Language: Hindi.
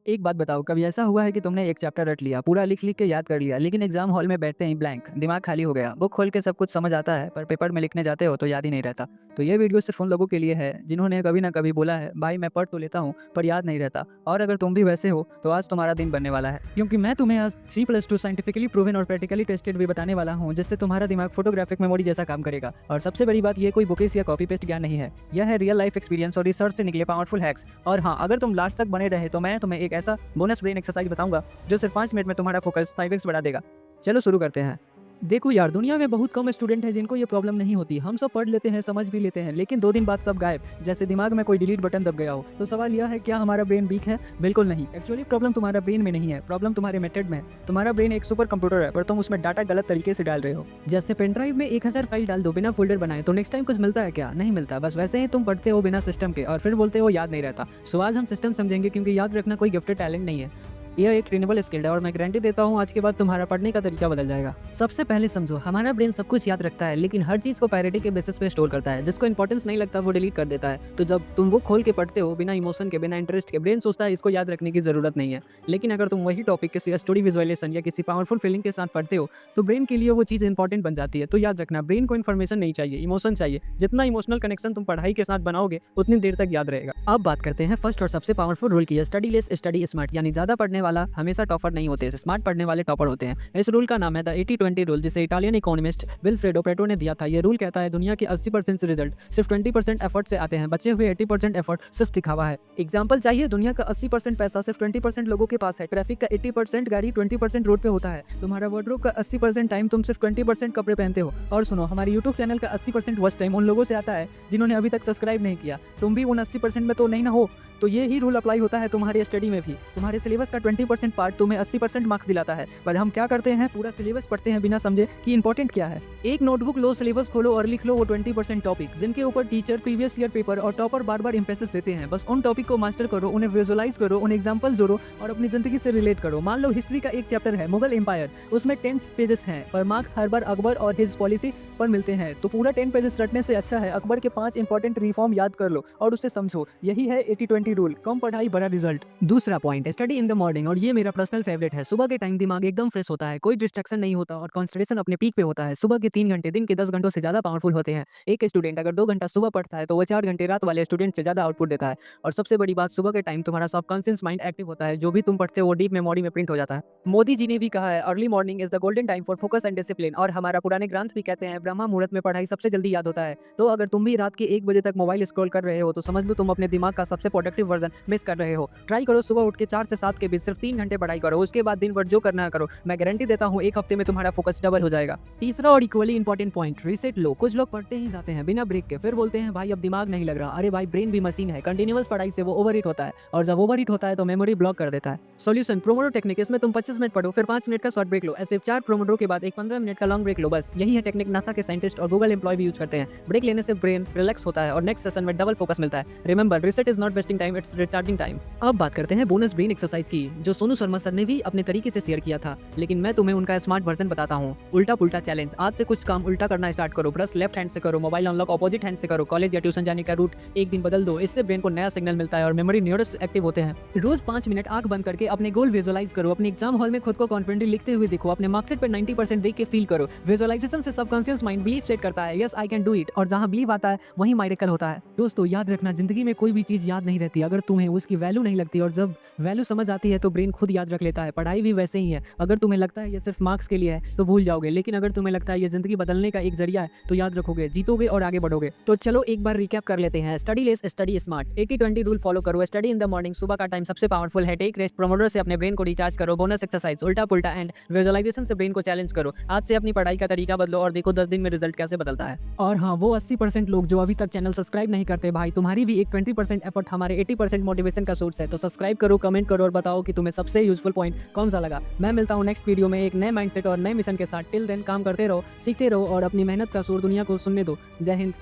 एक बात बताओ, कभी ऐसा हुआ है कि तुमने एक चैप्टर रट लिया, पूरा लिख-लिख के याद कर लिया, लेकिन एग्जाम हॉल में बैठते ही ब्लैंक, दिमाग खाली हो गया। बुक खोल के सब कुछ समझ आता है, पर पेपर में लिखने जाते हो तो याद ही नहीं रहता। तो ये वीडियो सिर्फ उन लोगों के लिए है जिन्होंने कभी ना कभी बोला है, भाई मैं पढ़ तो लेता हूँ, पर याद नहीं रहता। और अगर तुम भी वैसे हो, तो आज तुम्हारा दिन बनने वाला है। क्योंकि मैं तुम्हें आज 3+2 साइंटिफिकली प्रूवन और प्रैक्टिकली टेस्टेड वे बताने वाला हूँ, जिससे तुम्हारा दिमाग फोटोग्राफिक मेमोरी जैसा काम करेगा। और सबसे बड़ी बात, ये कोई बुकेस या कॉपी पेस्ट ज्ञान नहीं है। यह है रियल लाइफ एक्सपीरियंस और रिसर्च से निकले पावरफुल हैक्स। और हाँ, अगर तुम लास्ट तक बने रहे तो मैं तुम्हें एक ऐसा बोनस ब्रेन एक्सरसाइज बताऊंगा जो सिर्फ 5 मिनट में तुम्हारा फोकस 5x बढ़ा देगा। चलो शुरू करते हैं। देखो यार, दुनिया में बहुत कम स्टूडेंट हैं जिनको ये प्रॉब्लम नहीं होती। हम सब पढ़ लेते हैं, समझ भी लेते हैं, लेकिन 2 दिन बाद सब गायब, जैसे दिमाग में कोई डिलीट बटन दब गया हो। तो सवाल यह है, क्या हमारा ब्रेन वीक है? बिल्कुल नहीं। एक्चुअली प्रॉब्लम तुम्हारा ब्रेन में नहीं है, प्रॉब्लम तुम्हारे मेथड में है। तुम्हारा ब्रेन एक सुपर कंप्यूटर है, पर तुम उसमें डाटा गलत तरीके से डाल रहे हो। जैसे पेन ड्राइव में 1000 फाइल डाल दो बिना फोल्डर बनाए, तो नेक्स्ट टाइम कुछ मिलता है क्या? नहीं मिलता। बस वैसे ही तुम पढ़ते हो बिना सिस्टम के और फिर बोलते हो याद नहीं रहता। सो आज हम सिस्टम समझेंगे, क्योंकि याद रखना कोई गिफ्टेड टैलेंट नहीं है। यह एक ट्रेनेबल स्किल है और मैं गारंटी देता हूँ आज के बाद तुम्हारा पढ़ने का तरीका बदल जाएगा। सबसे पहले समझो, हमारा ब्रेन सब कुछ याद रखता है, लेकिन हर चीज को प्रायोरिटी के बेसिस पे स्टोर करता है। जिसको इंपॉर्टेंस नहीं लगता वो डिलीट कर देता है। तो जब तुम बुक खोल के पढ़ते हो बिना इमोशन के, बिना इंटरेस्ट के, ब्रेन सोचता है इसको याद रखने की जरूरत नहीं है। लेकिन अगर तुम वही टॉपिक किसी स्टोरी विजुअलाइजेशन या किसी पावरफुल फीलिंग के साथ पढ़ते हो, तो ब्रेन के लिए वो चीज इंपॉर्टेंट बन जाती है। तो याद रखना, ब्रेन को इन्फॉर्मेशन नहीं चाहिए, इमोशन चाहिए। जितना इमोशनल कनेक्शन तुम पढ़ाई के साथ बनाओगे, उतनी देर तक याद रहेगा। अब बात करते हैं फर्स्ट और सबसे पावरफुल रूल की, स्टडी लेस स्टडी स्मार्ट। यानी ज्यादा पढ़ने वाला हमेशा टॉपर नहीं होते, स्मार्ट पढ़ने वाले टॉपर होते हैं। इस रूल का नाम है द 80-20 रूल, जिसे इटालियन इकोनॉमिस्ट विल्फ्रेडो पेटो ने दिया था। ये रूल कहता है दुनिया के 80% से रिजल्ट सिर्फ 20% एफर्ट से आते हैं, बचे हुए 80% एफर्ट सिर्फ दिखावा है। एग्जांपल चाहिए? दुनिया का 80% पैसा सिर्फ 20% लोगों के पास है। ट्रैफिक का 80% गाड़ी 20% रोड पे होता है। तुम्हारा वार्डरोब का 80% टाइम तुम सिर्फ 20% कपड़े पहनते हो। और सुनो, हमारे यूट्यूब चैनल का 80% वॉच टाइम उन लोगों से आता है जिन्होंने अभी तक सब्सक्राइब नहीं किया। तुम भी उन 80% में तो नहीं ना हो? तो ये ही रूल अप्लाई होता है तुम्हारी स्टडी में भी। तुम्हारे सिलेबस का 20% पार्ट तुम्हें 80% मार्क्स दिलाता है, पर हम क्या करते हैं, पूरा सिलेबस पढ़ते हैं बिना समझे कि इंपॉर्टेंट क्या है। एक नोटबुक लो, सिलेबस खोलो और लिख लो वो 20% टॉपिक जिनके ऊपर टीचर, प्रीवियस ईयर पेपर और टॉपर बार बार इंप्रेसेस देते हैं। बस उन टॉपिक को मास्टर करो, उन्हें विजुअलाइज करो, उन एग्जाम्पल जोड़ो और अपनी जिंदगी से रिलेट करो। मान लो हिस्ट्री का एक चैप्टर है मुगल एम्पायर, उसमें 10 पेजेस हैं, पर मार्क्स हर बार अकबर और हिज पॉलिसी पर मिलते हैं। तो पूरा 10 पेजेस रटने से अच्छा है अकबर के 5 इंपॉर्टेंट रिफॉर्म याद कर लो और उसे समझो। यही है 80-20 रूल, कम पढ़ाई बड़ा रिजल्ट। दूसरा point, study in the morning, और ये मेरा पर्सनल फेवरेट है। सुबह के टाइम दिमाग एकदम फ्रेश होता है, कोई डिस्ट्रैक्शन नहीं होता और कंसंट्रेशन अपने पीक पे होता है। सुबह के 3 घंटे दिन के 10 घंटों से ज्यादा पावरफुल होते हैं। एक स्टूडेंट अगर 2 घंटा सुबह पढ़ता है तो वो 4 घंटे रात वाले स्टूडेंट से ज्यादा आउटपुट देता है। और सबसे बड़ी बात, सुबह के टाइम तुम्हारा सबकॉन्शियस माइंड एक्टिव होता है। जो भी तुम पढ़ते हो वो डीप मेमोरी में प्रिंट हो जाता है। मोदी जी ने भी कहा है, early morning is the golden time for focus and discipline. और हमारा पुराने ग्रंथ भी कहते हैं, ब्रह्मा मुहूर्त में पढ़ाई सबसे जल्दी याद होता है। तो अगर तुम भी रात के 1 बजे तक मोबाइल स्क्रॉल कर रहे हो, तो समझ लो तुम अपने दिमाग का सबसे प्रोडक्टिव वर्जन मिस कर रहे हो। ट्राई करो, सुबह उठ के 4 से 7 के बीच सिर्फ 3 घंटे पढ़ाई करो, उसके बाद दिन भर जो करना है करो। मैं गारंटी देता हूँ 1 हफ्ते में तुम्हारा फोकस डबल हो जाएगा। तीसरा और इक्वली इंपॉर्टेंट पॉइंट, रीसेट लो। कुछ लोग पढ़ते ही जाते हैं बिना ब्रेक के, फिर बोलते हैं भाई अब दिमाग नहीं लग रहा। अरे भाई, ब्रेन भी मशीन है, कंटिन्यूअस पढ़ाई से वो ओवरहीट होता है, और जब ओवरहीट होता है तो मेमोरी ब्लॉक कर देता है। Solution, pomodoro technique. इसमें तुम 25 मिनट पढ़ो, फिर 5 मिनट का शॉर्ट ब्रेक लो। ऐसे 4 प्रोमोडो के बाद एक 15 मिनट का लॉन्ग ब्रेक लो। बस यही है टेक्निक, नासा के साइंटिस्ट और गूगल एम्प्लॉय भी यूज करते हैं। ब्रेक लेने से ब्रेन रिलैक्स होता है और नेक्स्ट सेशन में डबल फोकस मिलता है। Remember, reset is not wasting time, it's recharging time. अब बात करते हैं बोनस ब्रेन एक्सरसाइज की, जो सोनू शर्मा सर ने भी अपने तरीके से शेयर किया था, लेकिन मैं तुम्हें उनका स्मार्ट वर्जन बताता हूँ। उल्टा पुल्टा चैलेंज। आज से कुछ काम उल्टा करना स्टार्ट करो। ब्रश लेफ्ट हैंड से करो, मोबाइल अनलॉक ऑपोजिट हैंड से करो, कॉलेज या ट्यूशन जाने का रूट एक दिन बदल दो। इससे ब्रेन को नया सिग्नल मिलता है और मेमोरी न्यूरल्स एक्टिव होते हैं। रोज 5 मिनट आंख बंद करके अपने गोल विजुअलाइज करो। अपने एग्जाम हॉल में खुद को कॉन्फिडेंटली लिखते हुए देखो। अपने मार्कशीट पर 90% देख के फील करो। विजुअलाइजेशन से सबकॉन्शियस माइंड बिलीव सेट करता है, yes I can do it, और जहां बिलीव आता है वहीं मिरेकल होता है। दोस्तों याद रखना, जिंदगी में कोई भी चीज याद नहीं रहती अगर तुम्हें उसकी वैल्यू नहीं लगती, और जब वैल्यू समझ आती है तो ब्रेन खुद याद रख लेता है। पढ़ाई भी वैसे ही है, अगर तुम्हें लगता है ये सिर्फ मार्क्स के लिए है तो भूल जाओगे, लेकिन अगर तुम्हें लगता है ये जिंदगी बदलने का एक जरिया है तो याद रखोगे, जीतोगे और आगे बढ़ोगे। तो चलो एक बार रिकैप कर लेते हैं। Study less study smart, 80-20 rule follow करो। स्टडी इन द मॉर्निंग, सुबह का टाइम सबसे पावरफुल है। टेक रेस्ट, प्रोमोडो से अपने ब्रेन को रिचार्ज करो। बोनस एक्सरसाइज, उल्टा पुल्टा एंड विजुअलाइजेशन से ब्रेन को चैलेंज करो। आज से अपनी पढ़ाई का तरीका बदलो और देखो 10 दिन में रिजल्ट कैसे बदलता है। और हाँ, वो 80% लोग जो अभी तक चैनल सब्सक्राइब नहीं करते, भाई तुम्हारी भी एक 20% एफर्ट हमारे 80% मोटिवेशन का सोर्स है। तो सब्सक्राइब करो, कमेंट करो और बताओ कि तुम्हें सबसे यूजफुल पॉइंट कौन सा लगा। मैं मिलता हूँ नेक्स्ट वीडियो में एक नए माइंडसेट और नए मिशन के साथ। टिल देन काम करते रहो, सीखते रहो और अपनी मेहनत का सुर दुनिया को सुनने दो। जय हिंद।